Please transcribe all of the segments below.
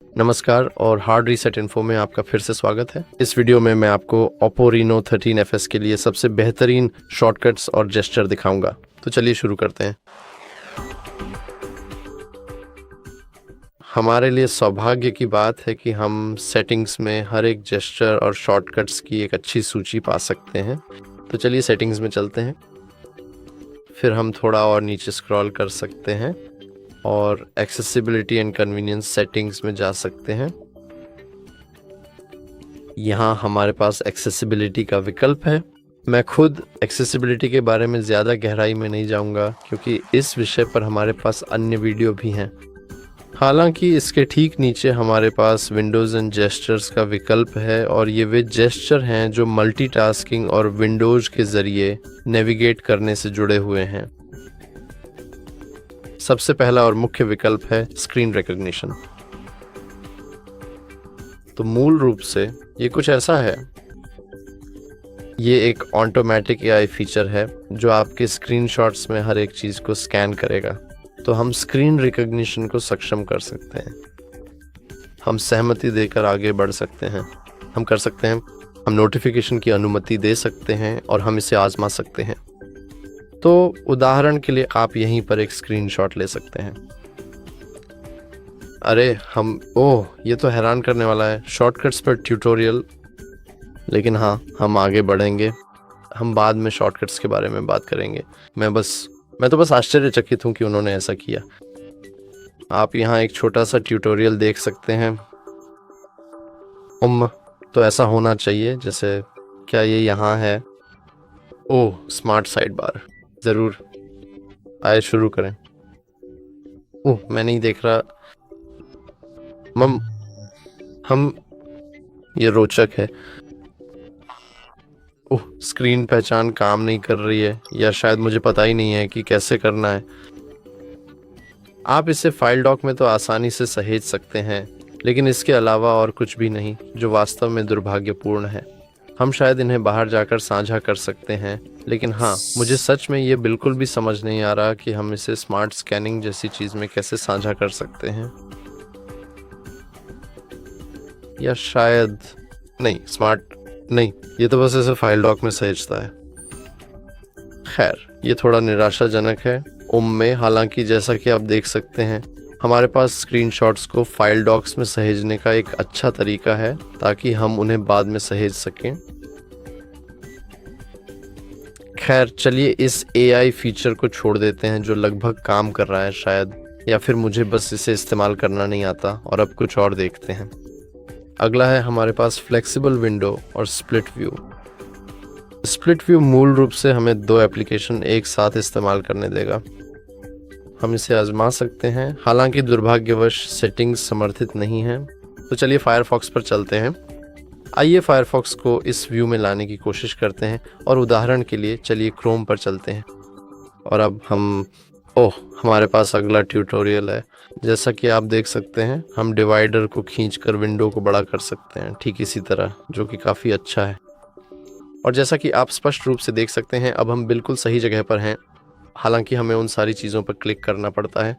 नमस्कार और hard reset info में आपका फिर से स्वागत है। इस वीडियो में मैं आपको Oppo Reno 13FS के लिए सबसे बेहतरीन शॉर्टकट्स और जेस्चर दिखाऊंगा। तो चलिए शुरू करते हैं। हमारे लिए सौभाग्य की बात है कि हम सेटिंग्स में हर एक जेस्चर और शॉर्टकट्स की एक अच्छी सूची पा सकते हैं। तो चलिए सेटिंग्स में चलते हैं। फिर हम थोड़ा और नीचे स्क्रॉल कर सकते हैं और एक्सेसिबिलिटी एंड कन्वीनियंस सेटिंग्स में जा सकते हैं। यहाँ हमारे पास एक्सेसिबिलिटी का विकल्प है। मैं खुद एक्सेसिबिलिटी के बारे में ज़्यादा गहराई में नहीं जाऊँगा क्योंकि इस विषय पर हमारे पास अन्य वीडियो भी हैं। हालांकि इसके ठीक नीचे हमारे पास विंडोज़ एंड जेस्चर्स का विकल्प है और ये वे जेस्चर हैं जो मल्टीटास्किंग और विंडोज़ के ज़रिए नेविगेट करने से जुड़े हुए हैं। सबसे पहला और मुख्य विकल्प है स्क्रीन रिकॉग्निशन। तो मूल रूप से ये कुछ ऐसा है। ये एक ऑटोमेटिक एआई फीचर है जो आपके स्क्रीनशॉट्स में हर एक चीज़ को स्कैन करेगा। तो हम स्क्रीन रिकॉग्निशन को सक्षम कर सकते हैं। हम सहमति देकर आगे बढ़ सकते हैं। हम कर सकते हैं, हम नोटिफिकेशन की अनुमति दे सकते हैं और हम इसे आजमा सकते हैं। तो उदाहरण के लिए आप यहीं पर एक स्क्रीनशॉट ले सकते हैं। अरे ये तो हैरान करने वाला है, शॉर्टकट्स पर ट्यूटोरियल। लेकिन हाँ, हम आगे बढ़ेंगे। हम बाद में शॉर्टकट्स के बारे में बात करेंगे। मैं तो बस आश्चर्यचकित हूँ कि उन्होंने ऐसा किया। आप यहाँ एक छोटा सा ट्यूटोरियल देख सकते हैं। तो ऐसा होना चाहिए जैसे, क्या ये यहाँ है? ओह, स्मार्ट साइड बार। ज़रूर, आए शुरू करें। ओह, मैं नहीं देख रहा। ये रोचक है। ओह, स्क्रीन पहचान काम नहीं कर रही है, या शायद मुझे पता ही नहीं है कि कैसे करना है। आप इसे फाइल डॉक में तो आसानी से सहेज सकते हैं, लेकिन इसके अलावा और कुछ भी नहीं, जो वास्तव में दुर्भाग्यपूर्ण है। हम शायद इन्हें बाहर जाकर साझा कर सकते हैं, लेकिन हाँ, मुझे सच में ये बिल्कुल भी समझ नहीं आ रहा कि हम इसे स्मार्ट स्कैनिंग जैसी चीज़ में कैसे साझा कर सकते हैं। या शायद नहीं, स्मार्ट नहीं, ये तो बस ऐसे फाइल डॉक में सहेजता है। खैर, ये थोड़ा निराशाजनक है में। हालांकि जैसा कि आप देख सकते हैं, हमारे पास स्क्रीनशॉट्स को फाइल डॉक्स में सहेजने का एक अच्छा तरीका है ताकि हम उन्हें बाद में सहेज सकें। खैर, चलिए इस एआई फीचर को छोड़ देते हैं जो लगभग काम कर रहा है शायद, या फिर मुझे बस इसे इस्तेमाल करना नहीं आता, और अब कुछ और देखते हैं। अगला है हमारे पास फ्लेक्सिबल विंडो और स्प्लिट व्यू। स्प्लिट व्यू मूल रूप से हमें दो एप्लीकेशन एक साथ इस्तेमाल करने देगा। हम इसे आजमा सकते हैं, हालांकि दुर्भाग्यवश सेटिंग्स समर्थित नहीं है। तो चलिए फायरफॉक्स पर चलते हैं। आइए फायरफॉक्स को इस व्यू में लाने की कोशिश करते हैं, और उदाहरण के लिए चलिए क्रोम पर चलते हैं। और अब हमारे पास अगला ट्यूटोरियल है। जैसा कि आप देख सकते हैं, हम डिवाइडर को खींचकर विंडो को बड़ा कर सकते हैं, ठीक इसी तरह, जो कि काफ़ी अच्छा है। और जैसा कि आप स्पष्ट रूप से देख सकते हैं, अब हम बिल्कुल सही जगह पर हैं, हालांकि हमें उन सारी चीज़ों पर क्लिक करना पड़ता है।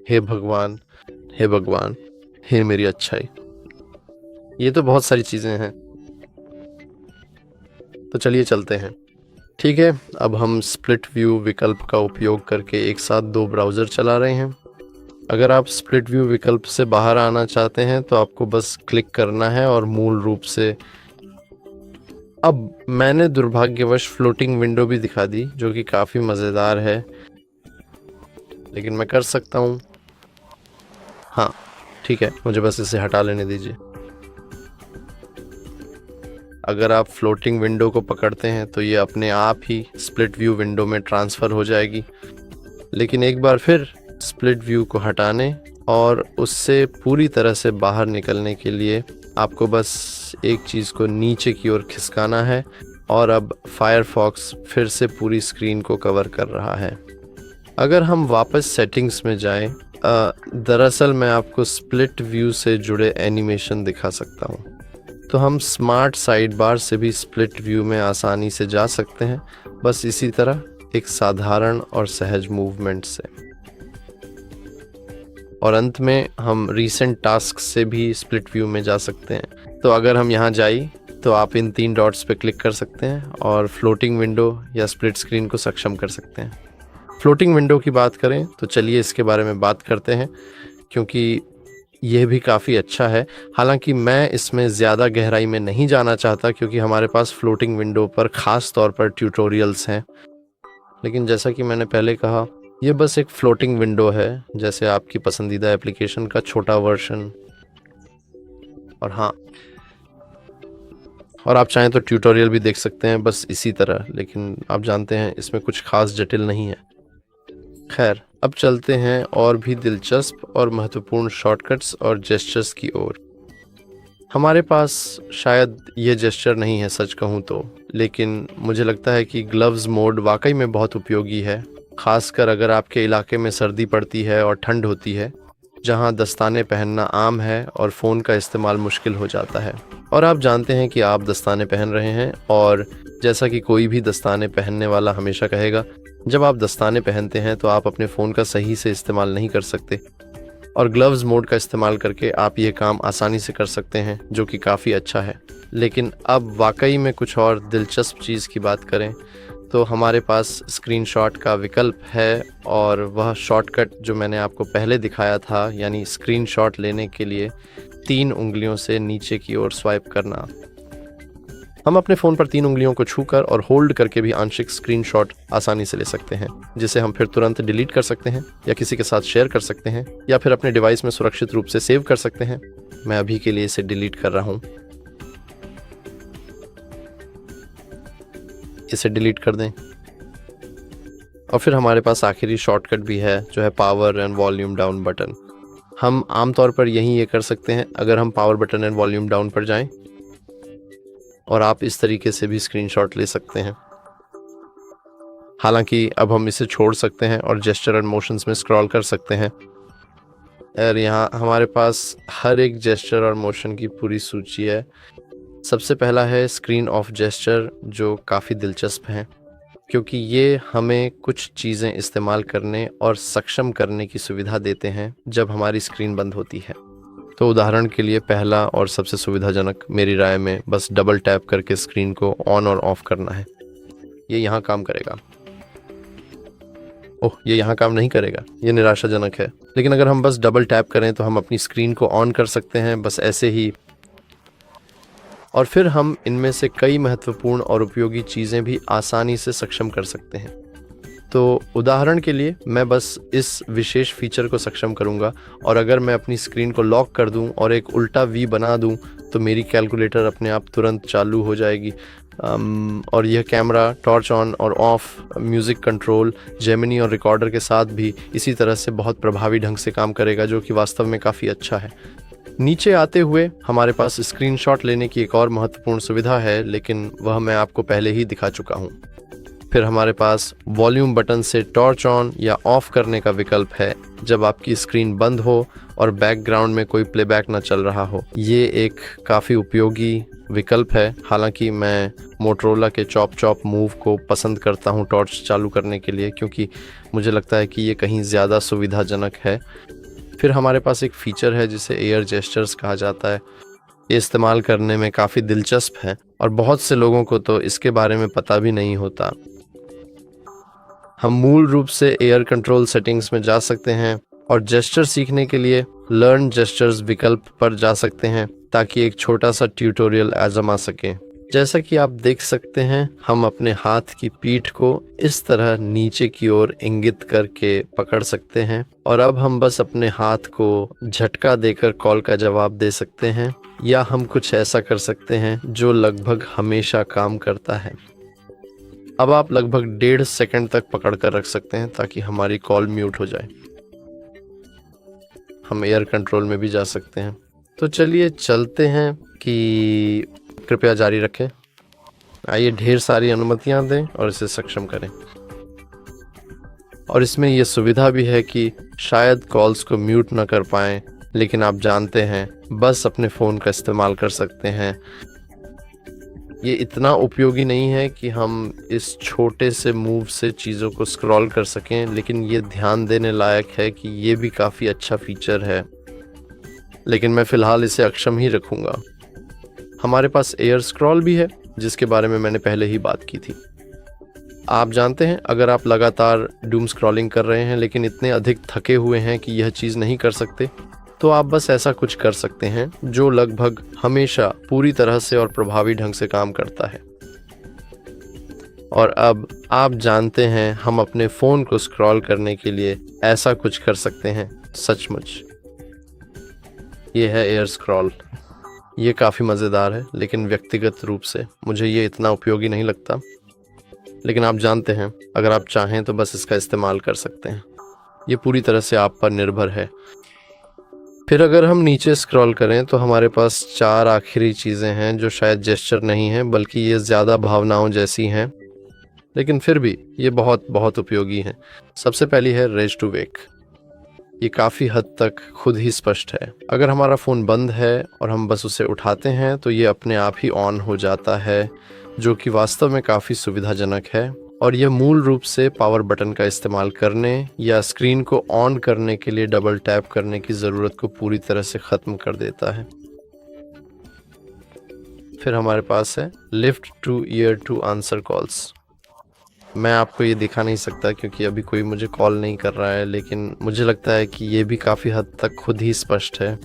हे भगवान, हे भगवान, हे मेरी अच्छाई। ये तो बहुत सारी चीज़ें हैं। तो चलिए चलते हैं। ठीक है, अब हम स्प्लिट व्यू विकल्प का उपयोग करके एक साथ दो ब्राउज़र चला रहे हैं। अगर आप स्प्लिट व्यू विकल्प से बाहर आना चाहते हैं तो आपको बस क्लिक करना है, और मूल रूप से अब मैंने दुर्भाग्यवश फ्लोटिंग विंडो भी दिखा दी, जो कि काफ़ी मज़ेदार है, लेकिन मैं कर सकता हूँ। हाँ ठीक है, मुझे बस इसे हटा लेने दीजिए। अगर आप फ्लोटिंग विंडो को पकड़ते हैं तो ये अपने आप ही स्प्लिट व्यू विंडो में ट्रांसफ़र हो जाएगी। लेकिन एक बार फिर स्प्लिट व्यू को हटाने और उससे पूरी तरह से बाहर निकलने के लिए आपको बस एक चीज़ को नीचे की ओर खिसकाना है, और अब फायरफॉक्स फिर से पूरी स्क्रीन को कवर कर रहा है। अगर हम वापस सेटिंग्स में जाएं, दरअसल मैं आपको स्प्लिट व्यू से जुड़े एनिमेशन दिखा सकता हूं। तो हम स्मार्ट साइड बार से भी स्प्लिट व्यू में आसानी से जा सकते हैं, बस इसी तरह एक साधारण और सहज मूवमेंट से। और अंत में हम रीसेंट टास्क से भी स्प्लिट व्यू में जा सकते हैं। तो अगर हम यहाँ जाए तो आप इन 3 डॉट्स पे क्लिक कर सकते हैं और फ्लोटिंग विंडो या स्प्लिट स्क्रीन को सक्षम कर सकते हैं। फ्लोटिंग विंडो की बात करें तो चलिए इसके बारे में बात करते हैं, क्योंकि यह भी काफ़ी अच्छा है। हालांकि मैं इसमें ज़्यादा गहराई में नहीं जाना चाहता, क्योंकि हमारे पास फ्लोटिंग विंडो पर ख़ास तौर पर ट्यूटोरियल्स हैं। लेकिन जैसा कि मैंने पहले कहा, यह बस एक फ्लोटिंग विंडो है, जैसे आपकी पसंदीदा एप्लीकेशन का छोटा वर्जन। और हाँ, और आप चाहें तो ट्यूटोरियल भी देख सकते हैं बस इसी तरह, लेकिन आप जानते हैं इसमें कुछ खास जटिल नहीं है। खैर, अब चलते हैं और भी दिलचस्प और महत्वपूर्ण शॉर्टकट्स और जेस्चर्स की ओर। हमारे पास शायद ये जेस्चर नहीं है सच कहूँ तो, लेकिन मुझे लगता है कि ग्लव्स मोड वाकई में बहुत उपयोगी है, खासकर अगर आपके इलाके में सर्दी पड़ती है और ठंड होती है, जहाँ दस्ताने पहनना आम है और फ़ोन का इस्तेमाल मुश्किल हो जाता है। और आप जानते हैं कि आप दस्ताने पहन रहे हैं, और जैसा कि कोई भी दस्ताने पहनने वाला हमेशा कहेगा, जब आप दस्ताने पहनते हैं तो आप अपने फ़ोन का सही से इस्तेमाल नहीं कर सकते, और ग्लव्स मोड का इस्तेमाल करके आप ये काम आसानी से कर सकते हैं, जो कि काफ़ी अच्छा है। लेकिन अब वाकई में कुछ और दिलचस्प चीज़ की बात करें तो हमारे पास स्क्रीनशॉट का विकल्प है, और वह शॉर्टकट जो मैंने आपको पहले दिखाया था, यानी स्क्रीनशॉट लेने के लिए 3 उंगलियों से नीचे की ओर स्वाइप करना। हम अपने फ़ोन पर 3 उंगलियों को छूकर और होल्ड करके भी आंशिक स्क्रीनशॉट आसानी से ले सकते हैं, जिसे हम फिर तुरंत डिलीट कर सकते हैं या किसी के साथ शेयर कर सकते हैं, या फिर अपने डिवाइस में सुरक्षित रूप से सेव कर सकते हैं। मैं अभी के लिए इसे डिलीट कर रहा हूँ। इसे डिलीट कर दें। और फिर हमारे पास आखिरी शॉर्टकट भी है, जो है power and volume down button. हम आमतौर पर यही ये कर सकते हैं अगर हम power button and volume down पर जाएं, और आप इस तरीके से भी स्क्रीनशॉट ले सकते हैं। हालांकि अब हम इसे छोड़ सकते हैं और जेस्चर एंड मोशंस में स्क्रॉल कर सकते हैं, और यहाँ हमारे पास हर एक जेस्चर और मोशन की पूरी सूची है। सबसे पहला है स्क्रीन ऑफ जेस्चर, जो काफ़ी दिलचस्प है, क्योंकि ये हमें कुछ चीज़ें इस्तेमाल करने और सक्षम करने की सुविधा देते हैं जब हमारी स्क्रीन बंद होती है। तो उदाहरण के लिए पहला और सबसे सुविधाजनक मेरी राय में बस डबल टैप करके स्क्रीन को ऑन और ऑफ करना है। ये यहाँ काम करेगा। ओह, ये यहाँ काम नहीं करेगा, ये निराशाजनक है। लेकिन अगर हम बस डबल टैप करें तो हम अपनी स्क्रीन को ऑन कर सकते हैं, बस ऐसे ही। और फिर हम इनमें से कई महत्वपूर्ण और उपयोगी चीज़ें भी आसानी से सक्षम कर सकते हैं। तो उदाहरण के लिए मैं बस इस विशेष फीचर को सक्षम करूंगा, और अगर मैं अपनी स्क्रीन को लॉक कर दूं और एक उल्टा वी बना दूं तो मेरी कैलकुलेटर अपने आप तुरंत चालू हो जाएगी। और यह कैमरा, टॉर्च ऑन और ऑफ, म्यूज़िक कंट्रोल, जेमिनी और रिकॉर्डर के साथ भी इसी तरह से बहुत प्रभावी ढंग से काम करेगा, जो कि वास्तव में काफ़ी अच्छा है। नीचे आते हुए हमारे पास स्क्रीनशॉट लेने की एक और महत्वपूर्ण सुविधा है, लेकिन वह मैं आपको पहले ही दिखा चुका हूँ। फिर हमारे पास वॉल्यूम बटन से टॉर्च ऑन या ऑफ करने का विकल्प है जब आपकी स्क्रीन बंद हो और बैकग्राउंड में कोई प्लेबैक ना चल रहा हो। ये एक काफ़ी उपयोगी विकल्प है। हालांकि मैं मोटरोला के चॉप मूव को पसंद करता हूँ टॉर्च चालू करने के लिए, क्योंकि मुझे लगता है कि ये कहीं ज़्यादा सुविधाजनक है। फिर हमारे पास एक फ़ीचर है जिसे एयर जेस्चर्स कहा जाता है। ये इस्तेमाल करने में काफ़ी दिलचस्प है, और बहुत से लोगों को तो इसके बारे में पता भी नहीं होता। हम मूल रूप से एयर कंट्रोल सेटिंग्स में जा सकते हैं और जेस्चर सीखने के लिए लर्न जेस्चर्स विकल्प पर जा सकते हैं, ताकि एक छोटा सा ट्यूटोरियल आजमा सकें। जैसा कि आप देख सकते हैं, हम अपने हाथ की पीठ को इस तरह नीचे की ओर इंगित करके पकड़ सकते हैं, और अब हम बस अपने हाथ को झटका देकर कॉल का जवाब दे सकते हैं, या हम कुछ ऐसा कर सकते हैं जो लगभग हमेशा काम करता है। अब आप लगभग 1.5 सेकंड तक पकड़ कर रख सकते हैं ताकि हमारी कॉल म्यूट हो जाए। हम एयर कंट्रोल में भी जा सकते हैं। तो चलिए चलते हैं कि कृपया जारी रखें। आइए ढेर सारी अनुमतियां दें और इसे सक्षम करें। और इसमें यह सुविधा भी है कि शायद कॉल्स को म्यूट न कर पाएं, लेकिन आप जानते हैं, बस अपने फ़ोन का इस्तेमाल कर सकते हैं। ये इतना उपयोगी नहीं है कि हम इस छोटे से मूव से चीज़ों को स्क्रॉल कर सकें, लेकिन ये ध्यान देने लायक है कि ये भी काफ़ी अच्छा फीचर है, लेकिन मैं फ़िलहाल इसे अक्षम ही रखूँगा। हमारे पास एयर स्क्रॉल भी है, जिसके बारे में मैंने पहले ही बात की थी। आप जानते हैं, अगर आप लगातार डूम स्क्रॉलिंग कर रहे हैं लेकिन इतने अधिक थके हुए हैं कि यह चीज़ नहीं कर सकते, तो आप बस ऐसा कुछ कर सकते हैं जो लगभग हमेशा पूरी तरह से और प्रभावी ढंग से काम करता है। और अब आप जानते हैं, हम अपने फ़ोन को स्क्रॉल करने के लिए ऐसा कुछ कर सकते हैं। सचमुच ये है एयर स्क्रॉल। ये काफ़ी मज़ेदार है, लेकिन व्यक्तिगत रूप से मुझे ये इतना उपयोगी नहीं लगता। लेकिन आप जानते हैं, अगर आप चाहें तो बस इसका इस्तेमाल कर सकते हैं। ये पूरी तरह से आप पर निर्भर है। फिर अगर हम नीचे स्क्रॉल करें तो हमारे पास 4 आखिरी चीज़ें हैं जो शायद जेस्चर नहीं हैं, बल्कि ये ज़्यादा भावनाओं जैसी हैं, लेकिन फिर भी ये बहुत बहुत उपयोगी हैं। सबसे पहली है रेज टू वेक। ये काफ़ी हद तक खुद ही स्पष्ट है। अगर हमारा फ़ोन बंद है और हम बस उसे उठाते हैं तो ये अपने आप ही ऑन हो जाता है, जो कि वास्तव में काफ़ी सुविधाजनक है। और यह मूल रूप से पावर बटन का इस्तेमाल करने या स्क्रीन को ऑन करने के लिए डबल टैप करने की ज़रूरत को पूरी तरह से ख़त्म कर देता है। फिर हमारे पास है lift to ear to answer calls. मैं आपको ये दिखा नहीं सकता क्योंकि अभी कोई मुझे कॉल नहीं कर रहा है, लेकिन मुझे लगता है कि ये भी काफ़ी हद तक खुद ही स्पष्ट है।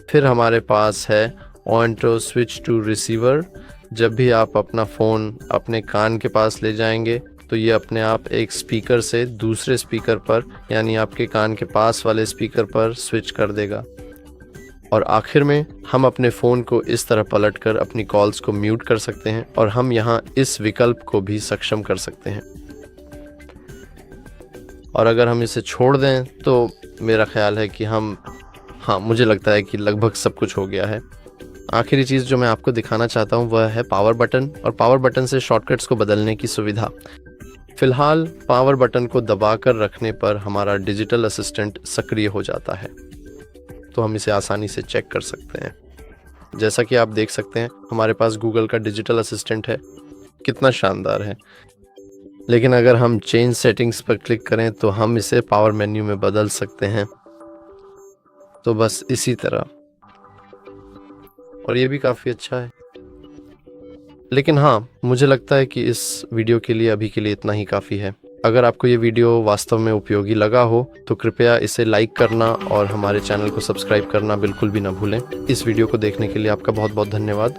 फिर हमारे पास है on to switch to receiver. जब भी आप अपना फ़ोन अपने कान के पास ले जाएंगे तो ये अपने आप एक स्पीकर से दूसरे स्पीकर पर, यानी आपके कान के पास वाले स्पीकर पर स्विच कर देगा। और आखिर में हम अपने फ़ोन को इस तरह पलटकर अपनी कॉल्स को म्यूट कर सकते हैं, और हम यहाँ इस विकल्प को भी सक्षम कर सकते हैं। और अगर हम इसे छोड़ दें तो मेरा ख्याल है कि मुझे लगता है कि लगभग सब कुछ हो गया है। आखिरी चीज़ जो मैं आपको दिखाना चाहता हूँ वह है पावर बटन, और पावर बटन से शॉर्टकट्स को बदलने की सुविधा। फ़िलहाल पावर बटन को दबाकर रखने पर हमारा डिजिटल असिस्टेंट सक्रिय हो जाता है, तो हम इसे आसानी से चेक कर सकते हैं। जैसा कि आप देख सकते हैं, हमारे पास गूगल का डिजिटल असिस्टेंट है। कितना शानदार है। लेकिन अगर हम चेंज सेटिंग्स पर क्लिक करें तो हम इसे पावर मेन्यू में बदल सकते हैं, तो बस इसी तरह। और ये भी काफ़ी अच्छा है। लेकिन हाँ, मुझे लगता है कि इस वीडियो के लिए अभी के लिए इतना ही काफ़ी है। अगर आपको ये वीडियो वास्तव में उपयोगी लगा हो तो कृपया इसे लाइक करना और हमारे चैनल को सब्सक्राइब करना बिल्कुल भी ना भूलें। इस वीडियो को देखने के लिए आपका बहुत बहुत धन्यवाद।